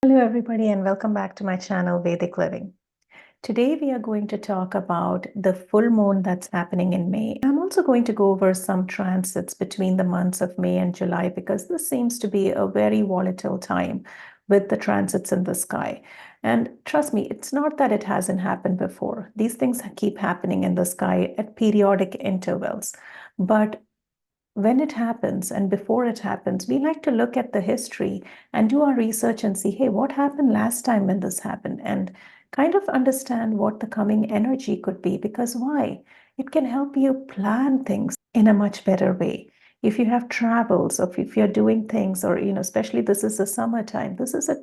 Hello, everybody, and welcome back to my channel, Vedic Living. Today, we are going to talk about the full moon that's happening in May. I'm also going to go over some transits between the months of May and July because this seems to be a very volatile time with the transits in the sky. And trust me, it's not that it hasn't happened before. These things keep happening in the sky at periodic intervals. But when it happens and before it happens, we like to look at the history and do our research and see, hey, what happened last time when this happened? And kind of understand what the coming energy could be. Because why? It can help you plan things in a much better way. If you have travels, or if you're doing things, or especially this is the summertime, this is a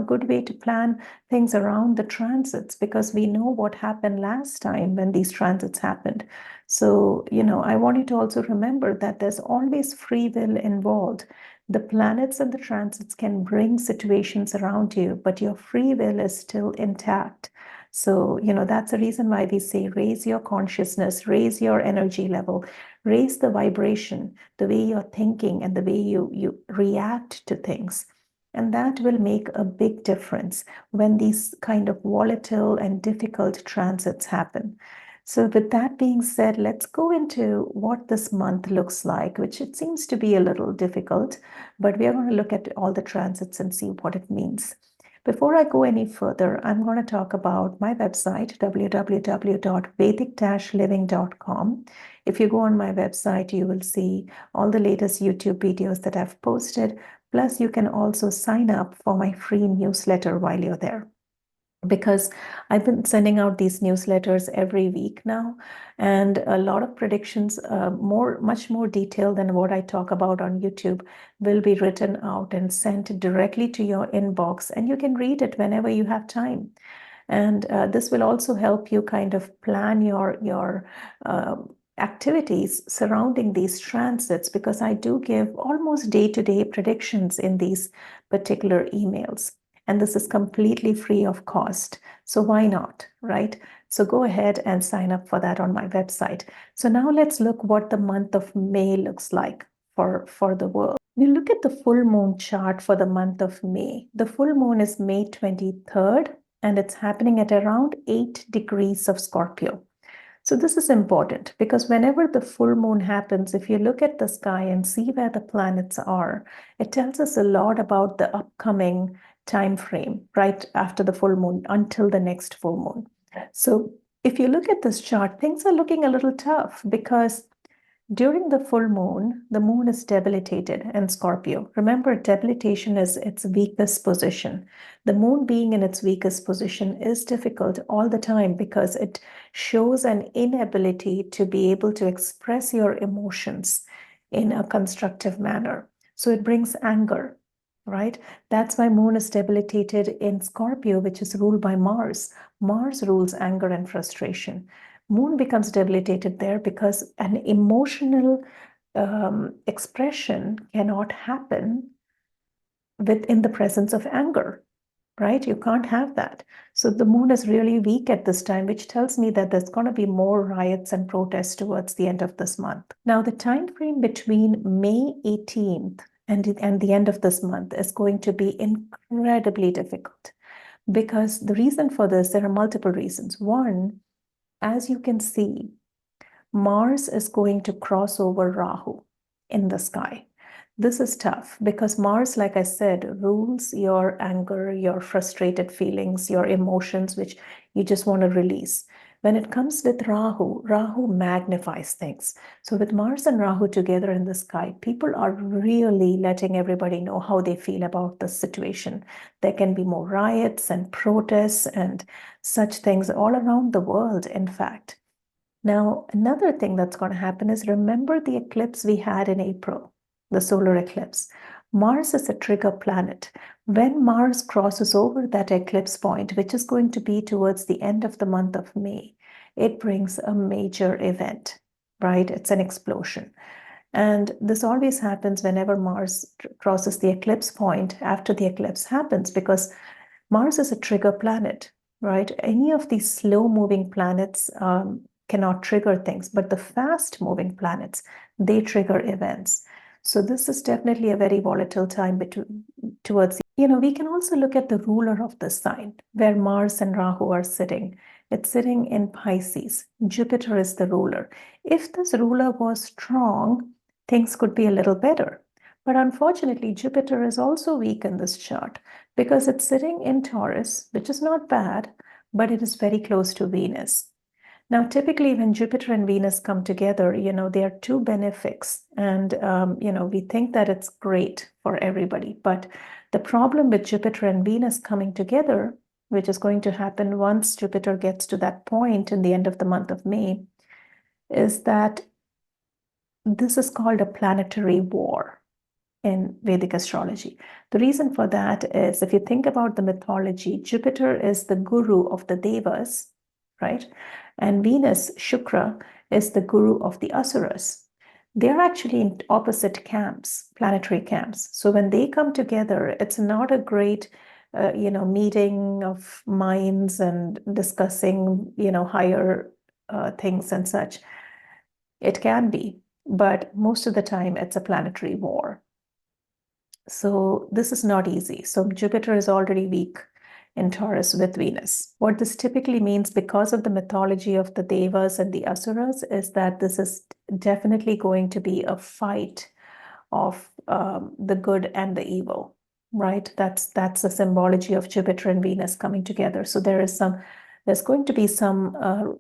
good way to plan things around the transits because we know what happened last time when these transits happened. So, I want you to also remember that there's always free will involved. The planets and the transits can bring situations around you, but your free will is still intact. So, that's the reason why we say raise your consciousness, raise your energy level, raise the vibration, the way you're thinking and the way you react to things. And that will make a big difference when these kind of volatile and difficult transits happen. So with that being said, let's go into what this month looks like, which it seems to be a little difficult, but we are going to look at all the transits and see what it means. Before I go any further, I'm going to talk about my website, www.vedic-living.com. If you go on my website, you will see all the latest YouTube videos that I've posted. Plus, you can also sign up for my free newsletter while you're there, because I've been sending out these newsletters every week now, and a lot of predictions, much more detailed than what I talk about on YouTube, will be written out and sent directly to your inbox, and you can read it whenever you have time. And this will also help you kind of plan your activities surrounding these transits, because I do give almost day-to-day predictions in these particular emails. And this is completely free of cost. So why not, right? So go ahead and sign up for that on my website. So now let's look what the month of May looks like for the world. We look at the full moon chart for the month of May. The full moon is May 23rd, and it's happening at around 8 degrees of Scorpio. So this is important because whenever the full moon happens, if you look at the sky and see where the planets are, it tells us a lot about the upcoming time frame right after the full moon until the next full moon. So if you look at this chart, things are looking a little tough because during the full moon, the moon is debilitated in Scorpio. Remember, debilitation is its weakest position. The moon being in its weakest position is difficult all the time because it shows an inability to be able to express your emotions in a constructive manner. So it brings anger, right? That's why moon is debilitated in Scorpio, which is ruled by Mars. Mars rules anger and frustration. Moon becomes debilitated there because an emotional expression cannot happen within the presence of anger, right? You can't have that. So the moon is really weak at this time, which tells me that there's going to be more riots and protests towards the end of this month. Now, the time frame between May 18th and the end of this month is going to be incredibly difficult, because the reason for this, there are multiple reasons. One, as you can see, Mars is going to cross over Rahu in the sky. This is tough because Mars, like I said, rules your anger, your frustrated feelings, your emotions, which you just want to release. When it comes with Rahu, Rahu magnifies things. So with Mars and Rahu together in the sky, people are really letting everybody know how they feel about the situation. There can be more riots and protests and such things all around the world, in fact. Now, another thing that's going to happen is, remember the eclipse we had in April, the solar eclipse. Mars is a trigger planet. When Mars crosses over that eclipse point, which is going to be towards the end of the month of May, it brings a major event, right? It's an explosion. And this always happens whenever Mars crosses the eclipse point after the eclipse happens, because Mars is a trigger planet, right? Any of these slow-moving planets cannot trigger things, but the fast-moving planets, they trigger events. So this is definitely a very volatile time towards, we can also look at the ruler of the sign, where Mars and Rahu are sitting. It's sitting in Pisces. Jupiter is the ruler. If this ruler was strong, things could be a little better. But unfortunately, Jupiter is also weak in this chart because it's sitting in Taurus, which is not bad, but it is very close to Venus. Now, typically, when Jupiter and Venus come together, they are two benefics. And, we think that it's great for everybody. But the problem with Jupiter and Venus coming together, which is going to happen once Jupiter gets to that point in the end of the month of May, is that this is called a planetary war in Vedic astrology. The reason for that is, if you think about the mythology, Jupiter is the guru of the Devas, right? And Venus, Shukra, is the guru of the Asuras. They're actually in opposite camps, planetary camps. So when they come together, it's not a great, meeting of minds and discussing, higher things and such. It can be, but most of the time it's a planetary war. So this is not easy. So Jupiter is already weak in Taurus with Venus. What this typically means, because of the mythology of the Devas and the Asuras, is that this is definitely going to be a fight of the good and the evil, right? That's the symbology of Jupiter and Venus coming together. So there's going to be some,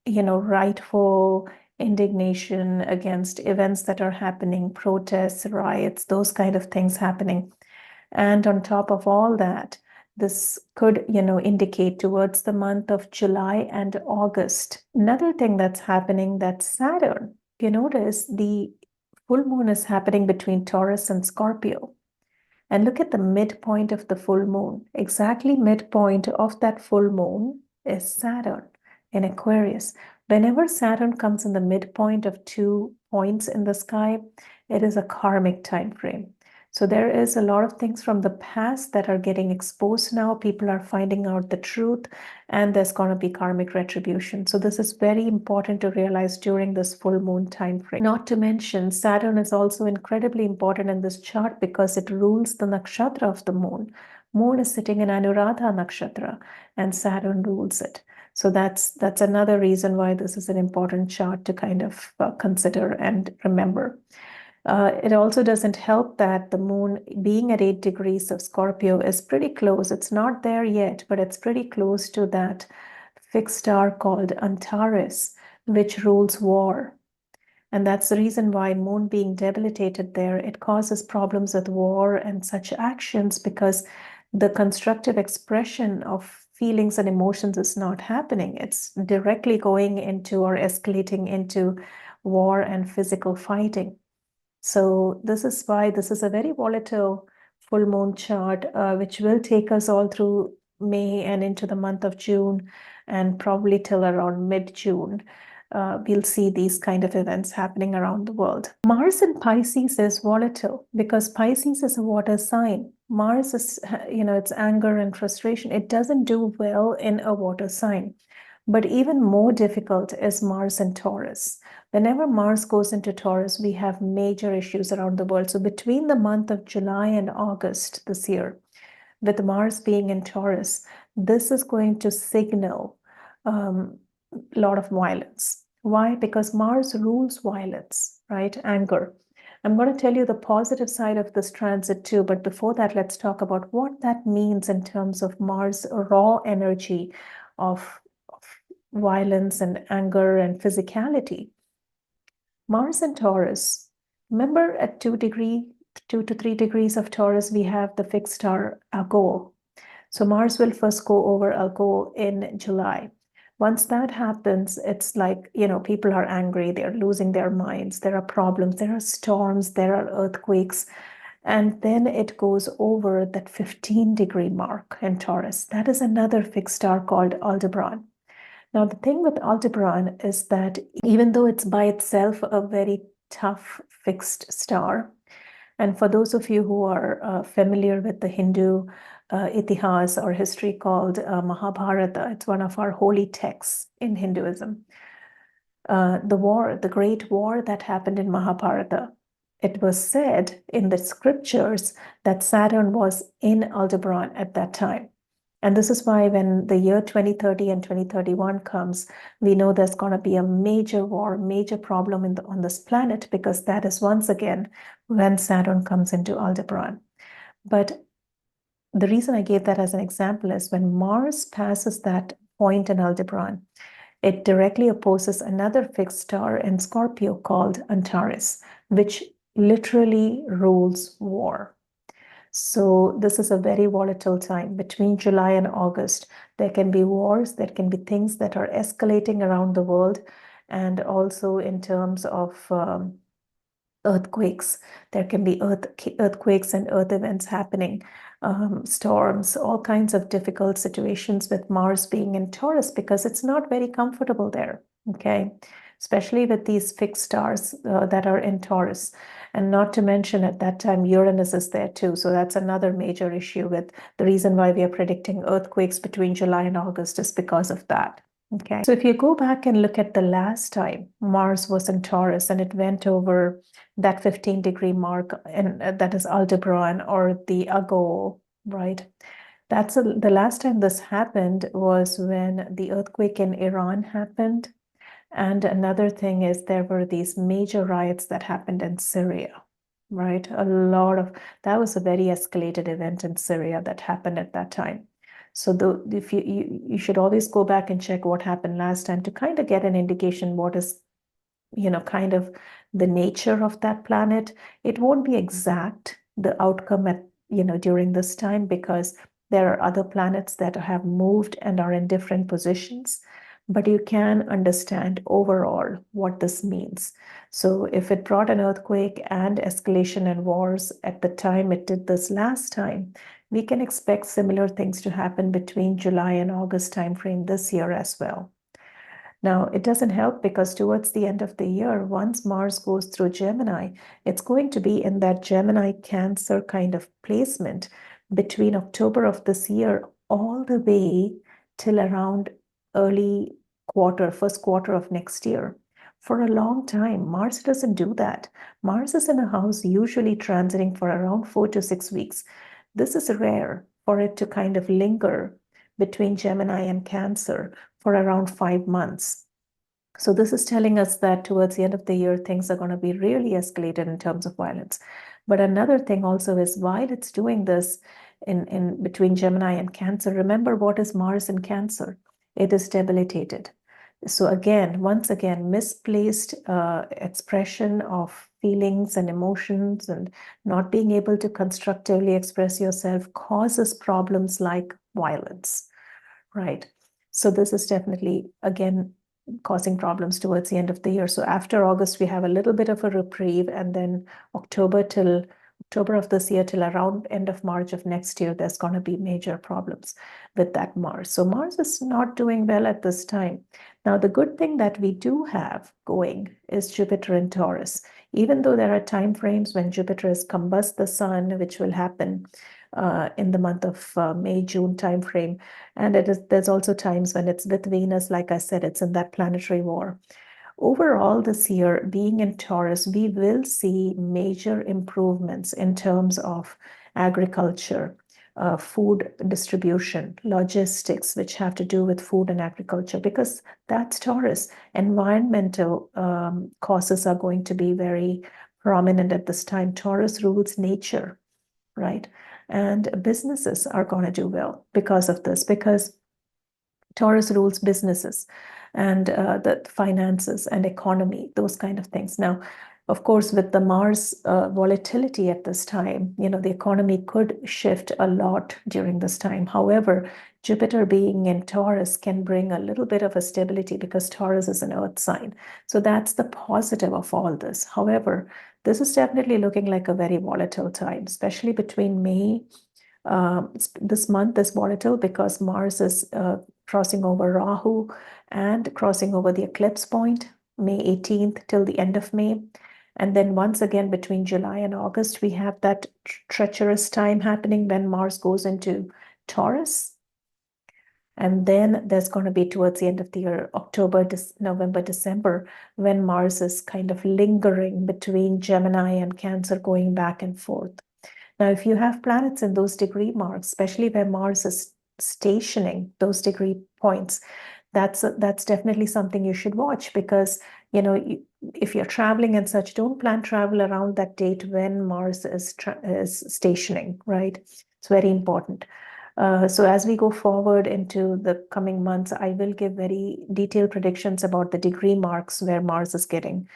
rightful indignation against events that are happening, protests, riots, those kind of things happening. And on top of all that, this could, indicate towards the month of July and August. Another thing that's happening, that Saturn, you notice the full moon is happening between Taurus and Scorpio. And look at the midpoint of the full moon. Exactly midpoint of that full moon is Saturn in Aquarius. Whenever Saturn comes in the midpoint of 2 points in the sky, it is a karmic time frame. So there is a lot of things from the past that are getting exposed now. People are finding out the truth, and there's going to be karmic retribution. So this is very important to realize during this full moon time frame. Not to mention, Saturn is also incredibly important in this chart because it rules the nakshatra of the moon. Moon is sitting in Anuradha nakshatra, and Saturn rules it. So that's another reason why this is an important chart to kind of consider and remember. It also doesn't help that the moon, being at 8 degrees of Scorpio, is pretty close. It's not there yet, but it's pretty close to that fixed star called Antares, which rules war. And that's the reason why moon being debilitated there, it causes problems with war and such actions, because the constructive expression of feelings and emotions is not happening. It's directly going into or escalating into war and physical fighting. So this is why this is a very volatile full moon chart, which will take us all through May and into the month of June, and probably till around mid-June. We'll see these kind of events happening around the world. Mars in Pisces is volatile because Pisces is a water sign. Mars is, it's anger and frustration. It doesn't do well in a water sign. But even more difficult is Mars in Taurus. Whenever Mars goes into Taurus, we have major issues around the world. So between the month of July and August this year, with Mars being in Taurus, this is going to signal a lot of violence. Why? Because Mars rules violence, right? Anger. I'm going to tell you the positive side of this transit too, but before that, let's talk about what that means in terms of Mars' raw energy of violence and anger and physicality. Mars and Taurus. Remember, at 2 to 3 degrees of Taurus, we have the fixed star Algol. So Mars will first go over Algol in July. Once that happens, it's like, people are angry, they're losing their minds, there are problems, there are storms, there are earthquakes. And then it goes over that 15-degree mark in Taurus. That is another fixed star called Aldebaran. Now, the thing with Aldebaran is that even though it's by itself a very tough fixed star, and for those of you who are familiar with the Hindu itihas or history called Mahabharata, it's one of our holy texts in Hinduism. The great war that happened in Mahabharata, it was said in the scriptures that Saturn was in Aldebaran at that time. And this is why when the year 2030 and 2031 comes, we know there's going to be a major war, major problem on this planet, because that is once again when Saturn comes into Aldebaran. But the reason I gave that as an example is when Mars passes that point in Aldebaran, it directly opposes another fixed star in Scorpio called Antares, which literally rules war. So this is a very volatile time. Between July and August, there can be wars, there can be things that are escalating around the world, and also in terms of earthquakes. There can be earthquakes and earth events happening, storms, all kinds of difficult situations with Mars being in Taurus, because it's not very comfortable there, okay? Especially with these fixed stars that are in Taurus. And not to mention at that time, Uranus is there too. So that's another major issue with the reason why we are predicting earthquakes between July and August is because of that. Okay. So if you go back and look at the last time Mars was in Taurus and it went over that 15-degree mark, and that is Aldebaran or the Ago, right? The last time this happened was when the earthquake in Iran happened. And another thing is there were these major riots that happened in Syria, right? That was a very escalated event in Syria that happened at that time. So if you should always go back and check what happened last time to kind of get an indication what is, kind of the nature of that planet. It won't be exact, the outcome during this time, because there are other planets that have moved and are in different positions, but you can understand overall what this means. So if it brought an earthquake and escalation and wars at the time it did this last time, we can expect similar things to happen between July and August timeframe this year as well. Now, it doesn't help because towards the end of the year, once Mars goes through Gemini, it's going to be in that Gemini Cancer kind of placement between October of this year all the way till around first quarter of next year. For a long time, Mars doesn't do that. Mars is in a house usually transiting for around 4 to 6 weeks. This is rare for it to kind of linger between Gemini and Cancer for around 5 months. So this is telling us that towards the end of the year, things are going to be really escalated in terms of violence. But another thing also is while it's doing this in between Gemini and Cancer, remember what is Mars in Cancer? It is debilitated. So again, once again, misplaced expression of feelings and emotions and not being able to constructively express yourself causes problems like violence, right? So this is definitely, again, causing problems towards the end of the year. So after August, we have a little bit of a reprieve, and then October of this year till around end of March of next year, there's going to be major problems with that Mars. So Mars is not doing well at this time. Now, the good thing that we do have going is Jupiter in Taurus. Even though there are time frames when Jupiter is combust the sun, which will happen in the month of May, June timeframe. And there's also times when it's with Venus, like I said, it's in that planetary war. Overall, this year, being in Taurus, we will see major improvements in terms of agriculture, food distribution, logistics, which have to do with food and agriculture, because that's Taurus. Environmental causes are going to be very prominent at this time. Taurus rules nature, right? And businesses are going to do well because of this, because Taurus rules businesses and the finances and economy, those kind of things. Now, of course, with the Mars volatility at this time, the economy could shift a lot during this time. However, Jupiter being in Taurus can bring a little bit of a stability because Taurus is an earth sign. So that's the positive of all this. However, this is definitely looking like a very volatile time, especially between May. This month is volatile because Mars is crossing over Rahu and crossing over the eclipse point, May 18th till the end of May. And then once again, between July and August, we have that treacherous time happening when Mars goes into Taurus. And then there's going to be towards the end of the year, October, November, December, when Mars is kind of lingering between Gemini and Cancer, going back and forth. Now, if you have planets in those degree marks, especially where Mars is stationing those degree points, that's definitely something you should watch, because if you're traveling and such, don't plan travel around that date when Mars is stationing, right? It's very important. So as we go forward into the coming months, I will give very detailed predictions about the degree marks where Mars is getting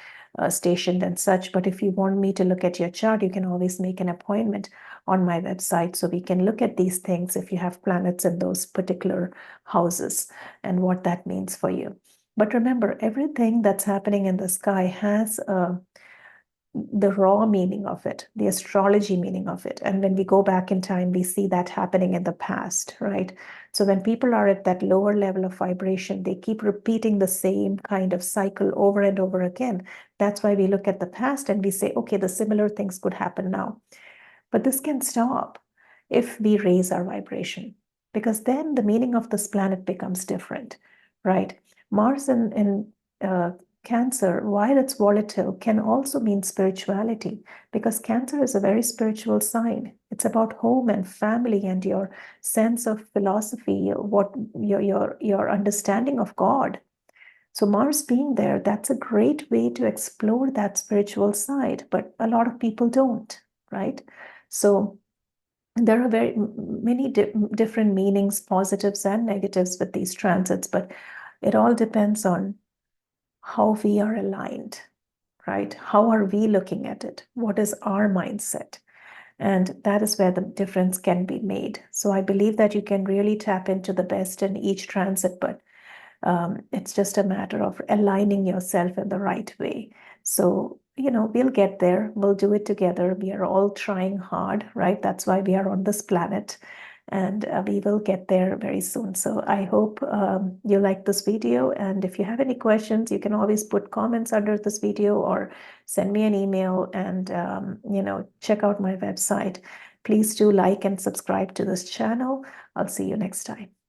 stationed and such. But if you want me to look at your chart, you can always make an appointment on my website so we can look at these things if you have planets in those particular houses and what that means for you. But remember, everything that's happening in the sky has the raw meaning of it, the astrology meaning of it. And when we go back in time, we see that happening in the past, right? So when people are at that lower level of vibration, they keep repeating the same kind of cycle over and over again. That's why we look at the past and we say, okay, the similar things could happen now. But this can stop if we raise our vibration, because then the meaning of this planet becomes different, right? Mars in Cancer, while it's volatile, can also mean spirituality, because Cancer is a very spiritual sign. It's about home and family and your sense of philosophy, what your understanding of God. So Mars being there, that's a great way to explore that spiritual side, but a lot of people don't, right? So there are very many different meanings, positives and negatives with these transits, but it all depends on how we are aligned, right? How are we looking at it? What is our mindset? And that is where the difference can be made. So I believe that you can really tap into the best in each transit, but it's just a matter of aligning yourself in the right way. So, we'll get there. We'll do it together. We are all trying hard, right? That's why we are on this planet. And we will get there very soon. So I hope you like this video. And if you have any questions, you can always put comments under this video or send me an email and, check out my website. Please do like and subscribe to this channel. I'll see you next time.